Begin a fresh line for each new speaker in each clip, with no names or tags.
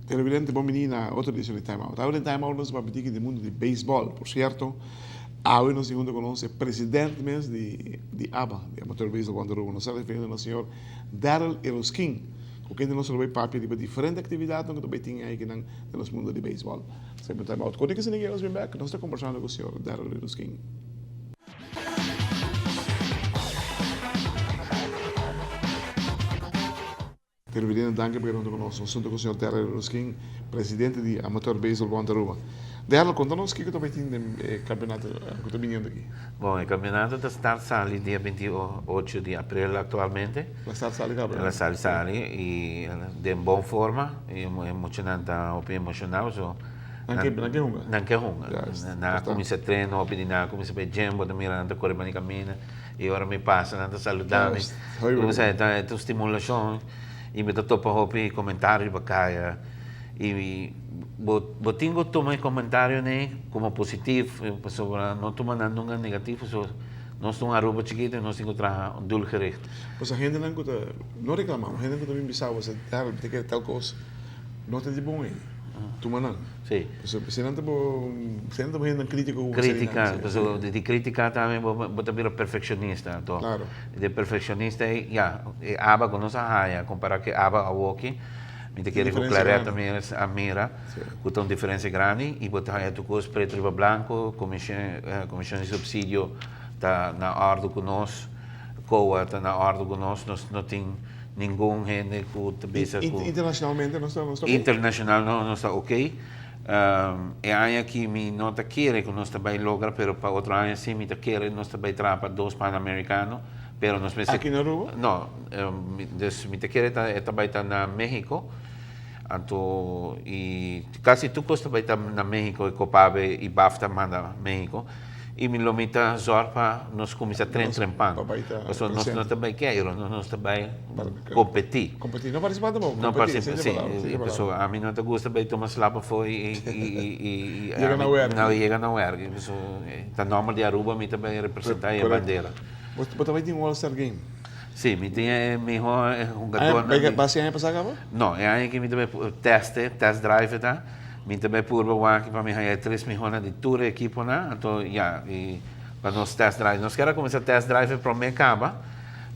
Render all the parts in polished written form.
Televidente, bom menino na outra edição de Time Out. Agora em Time Out nós vamos pedir que do mundo de beisebol, por certo, hoje nós segundo conosco o presidente mesmo de ABA, de Amateur Baseball Wanderoo, nós estamos referindo ao senhor Darryl Erskine, com quem nós vamos falar de diferentes atividades que também tem aí no nosso mundo de beisebol. Sempre Time Out. Quando é que se ninguém nos vem back, nós estamos conversando com o senhor Darryl Erskine. Televidente, danke por estar conosco. Assunto com o senhor Darryl Erskine, presidente de Amateur Baseball Wanderoo. Darryl, conta-nos o que também tem no campeonato que está vindo aqui.
Bom, o campeonato da Start Sali dia 28 de abril atualmente.
La Start Sali, cabrón.
La Start Sali e de boa forma, e emocionante, opinião emocional. So,
Nanke hunga.
Nanke hunga. Na comecei treino, opinião, comecei a jembo, da mirando, corre para caminha, e agora me passa, nada saludando. Comecei a ter estimulação, e me topa hopi comentário bacana. E botingo toma comentário né como positivo, pessoa não toma nada negativo, so nós estamos aruba chiquita, nós temos que um dulce reto.
Pues a gente não reclamamos, a gente não também pensava, você tem que tal coisa, não tem de bom aí. Tu manan.
Sim.
Se não tem gente crítico.
Crítica, de crítica também, bota vir perfeccionista, to.
Claro.
De perfeccionista aba com nossa raia, comparar que aba a walkie. Me te querer clarear também a mira, com uma diferença grande, e botar aí tu coisa preto e branco, comissão de subsídio está na ordem conosco, COA está na ordem conosco, nós não tem nenhum gente que bisa com...
Internacionalmente não está
Internacional não está ok. E aí aqui me não está querendo que nós também logra, pero para outro ano sim me está querendo nós também trapa dois pan-americanos. Pero nos
aqui na Aruba?
Não, me te quer também está na México. Anto e quase tu costa vai estar na México e Copabe e Bafta manda México. E me lo mita zorpa nos começa trempan. Então nós também quero, nós também competir.
Competir, não participar também.
Não participar, sim. Pessoa, a mim não te gusta bem tomar slapa foi e não chega na UERG. Pessoa, tá normal de Aruba me também representar a bandeira.
Você também tem um All-Star Game?
Sim, me tem melhor jogador.
Vai ano passado?
Não, é aí que me também test drive tá. Me também por aqui para me ganhar 3 milhões de tour equipo na, então e para nós test drive. Nós queremos começar test drive para me acaba,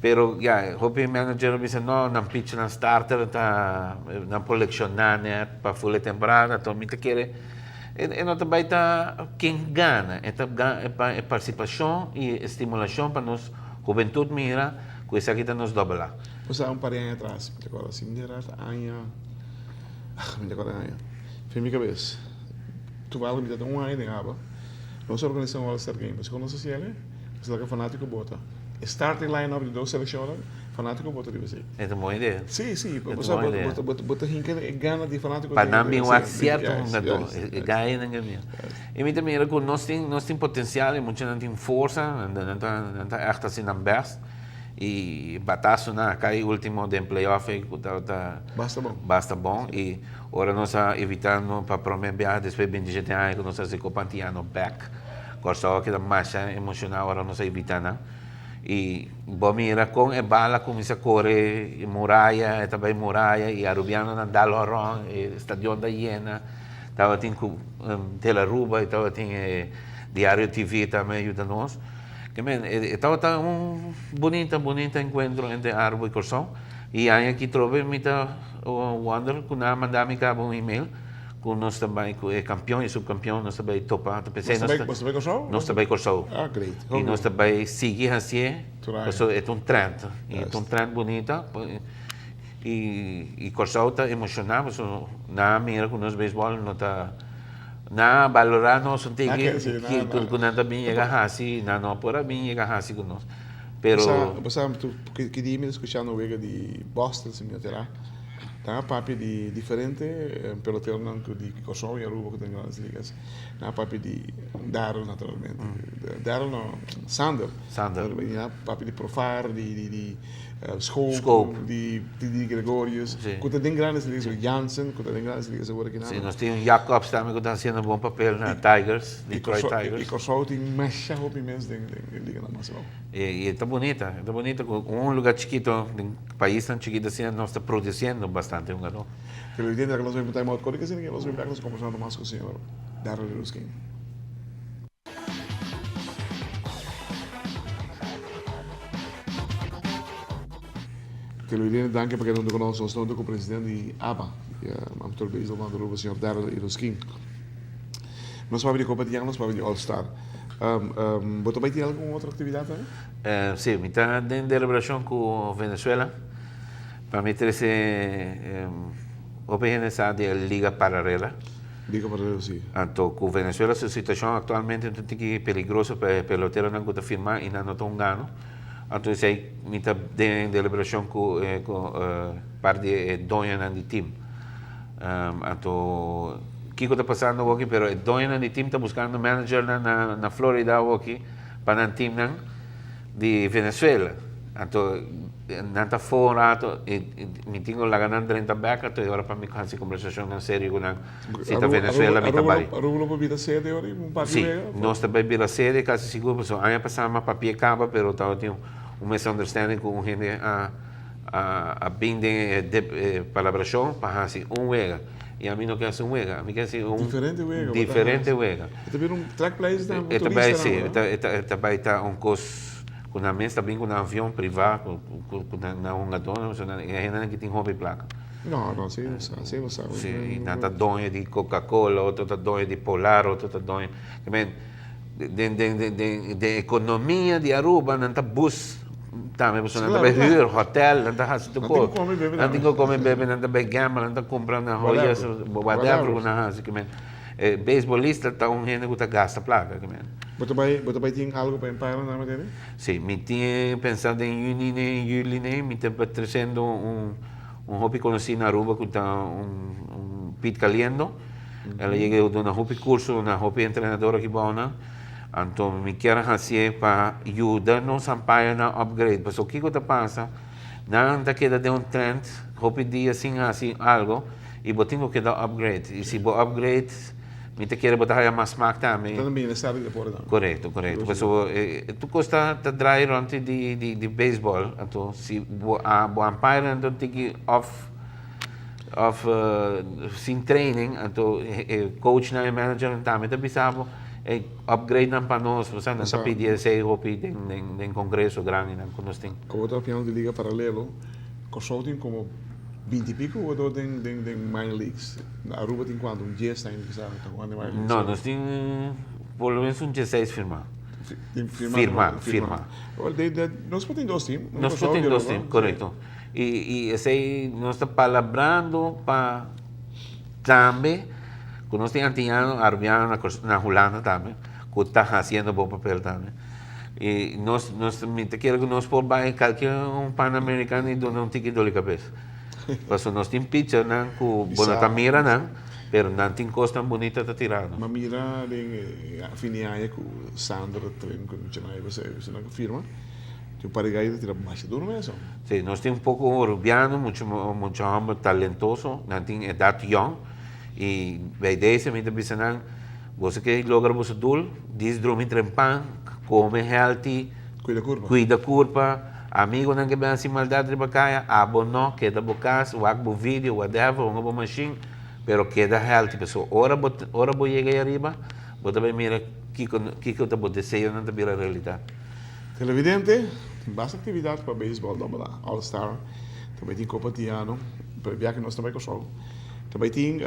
pero hope manager me disse não pitch na starter tá não colecionar né para full temporada, então me te quer e não também tá quem ganha, é participação e estimulação para nós juventude mira, com isso aqui tá nos dobrar.
Você há um par de anos atrás, me recordo assim, me recordo anos. Foi minha cabeça. Tu vai lá, me dá um ano de aba. Nós organizamos o All-Star Game. Você conhece se ele? Você é fanático bota. Starting line-up de 2 seleções, fanático bota de você.
É uma boa ideia.
Sim, você bota gente que ganha de fanático.
Para mim, o acerto é um jogador. Ganha na minha. E me também era que nós temos potencial, muita gente tem força, não está echt assim na best. E bataço na cai último de playoff basta bom e agora nós estamos evitando para prometer depois de 27 anos que nós estamos compartilhando back corso que da massa emocional agora nós evitando e bom mira com a bala começa a correr muralha também muralha e arubiano na dalorão estadio da Iena estava tem Tela Ruba e estava tem Diário TV também ajuda nós. Estava bonito encontro entre Arbo e Corsão. E aí aqui trouxe o Wander, que nós mandamos um e-mail, com nós também, com campeão e subcampeão, nós também topamos.
Você também Corsão?
Nós também Corsão.
Ah, great.
E nós também seguimos assim, é um trend. É um trend bonito. E Corsão está emocionado, na mira com nós beisebol, não está... Na valorar nós tem que quando também chega assim, não por mim chega assim com nós. Pero
você sabe que dia me escutando o vega de Boston se me terá. Tá papi de diferente pelotero não de Kosovo e Aruba que tem nas ligas. Na papi de Darryl naturalmente. Darryl não, Sander. Papi de Profar de School, die Gregorius.
Sí.
Cuando ten grandes ligas, Jansen, cuando ten grandes ligas, ahora que nada.
Sí, nos tiene Jacobs también que está haciendo un buen papel en Tigers, Detroit Tigers.
Y Corso tiene más opiniões de liga nacional.
Y está bonita, con un lugar chiquito, un país tan chiquito así, nos está produciendo bastante jugador.
Pero hoy día que los vemos time out, ¿cuál es que los vemos conversando más con el señor Darryl Erskine? Que lo irene danke para que não conosco estou com o presidente de ABA, amateur baseball van o senhor Darryl Erskine. Nós vamos abrir competição, nós vamos abrir All-Star. ¿Vos também tem alguma outra atividade?
Sí, mi está en celebración con Venezuela para meter ese OPNSA de Liga Paralela.
Liga Paralela, sí.
Entonces, con Venezuela, su situación actualmente es peligrosa para el pelotero no gusta firmar y no está un gano. Entonces, hay mi está en celebración con par de doña en el team. Entonces, ¿qué está pasando aquí? Pero el doña en el team está buscando manager en Florida aquí para el team de Venezuela. Entonces, nanta fora, me tengo la ganan 30 back, entonces ahora para mí casi conversación en serio con la cita Venezuela, mi trabalho.
¿Aruba para vir a sede ahora?
Sí, nós também vir a sede, casi seguro, porque año pasado más para pie capa, pero estaba teniendo un misunderstanding con gente a bem de palabración para hacer un huega. Y a mí no quer hacer un huega, a mí quer hacer un diferente huega.
Este viene un track place da
motorista, também sim, também está um curso com a mesa também com um avião privado, com uma dona, a gente que tem hobby placa.
Não, sim, não sabe.
Sim, nada dona de Coca-Cola, outra dona de Polar, outra dona. De economia de Aruba, nada bus, também você nada vai hyr hotel, nada has de co. Nada que come bebe, nada vai gamble, nada comprar na joias, whatever, na has que men. Beisbolista está gente que gasta placa, que men.
Você vai ter algo para empaiar na matéria?
Sim, me tinha pensado em julho, me tinha trazendo hobby conhecido na Aruba que está Pete Caliendo. Ela chegou de hobby curso, uma hobby treinadora aqui boa, então me quero fazer para ajudar-nos a empaiar na upgrade. Mas o que está passa? Não queda de trend, hobby dia assim algo, e vou ter que dar upgrade. E se vou upgrade, me te quiere botar mais smack também.
Também necessário de por
Correto. Tu custa te dry run de baseball, então se o umpire então tem que off sin training, então coach na manager também te bisabo upgrade na para nós, você não sabe pedir esse hopi em congresso grande não nós tem.
Como tá piano de liga paralelo, consulting como 20 e pico ou tem minor leagues? Na Aruba tem quanto? 10 tem que sabe, tá quando minor leagues?
Não, nós tem pelo menos 16 firmar. Firmar.
Nós podemos dois times.
Nós podemos dois times, correto. E esse nós está palabrando para também, que nós temos antiano, arabiano na Holanda também, que está fazendo bom papel também. E nós me quero que nós por baixo qualquer pan-americano e donar ticket de cabeça. Porque nós temos pitcher que bonita mira pero não tem coisa tão bonita de tirar.
Mas mira a finiaia com Sandro treino com o Chennai, você não firma? Tem para ir tirar mais duro mesmo.
Sim, nós temos pouco urbano, muito homem talentoso, não tem idade young e vai desse me dizendo você que logra você dul, diz dormir trempan, come healthy, cuida curva. Amigo não que bem assim maldade de bacaia, abono, queda bocas, wagbo vídeo, whatever, uma boa machine, pero queda healthy. Pessoal, ora vou chegar arriba, vou também mira que eu te vou desejo não te vira realidade.
Televidente, tem bastante atividade para beisebol, lá, All-Star, também tem Copa Tiano, para ver que nós também com também tem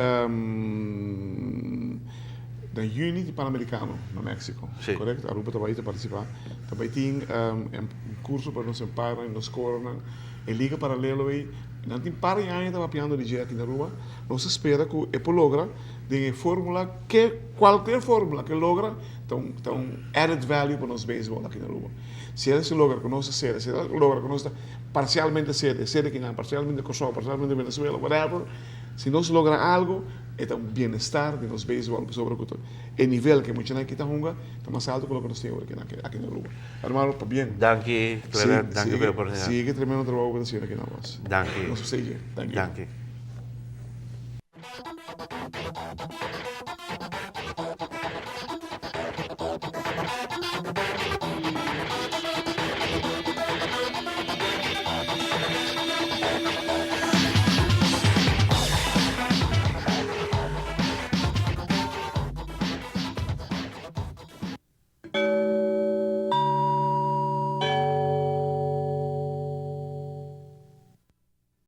na juni de Pan-Americano no México, correto? Aruba também vai participar. Também tem curso para nós emparar e nos correr em liga paralelo e não tem para ainda estava piando de dia aqui na Aruba. Nós espera que o logra de fórmula qualquer fórmula que logra então added value para nós beisebol aqui na Aruba. Se ele se logra com nossa sede, se ele logra com nossa parcialmente sede que não parcialmente Kosovo, parcialmente Venezuela, whatever, Si no se logra algo, es un bienestar de los béisbol sobre el nivel que mucha gente está jugando está más alto que lo que nos tiene aquí en el grupo. Hermano, pues bien.
Danke, Clara, danke por la oportunidad.
Sigue tremendo trabajo que está haciendo aquí en la voz.
Danke.
No sucede.
Danke.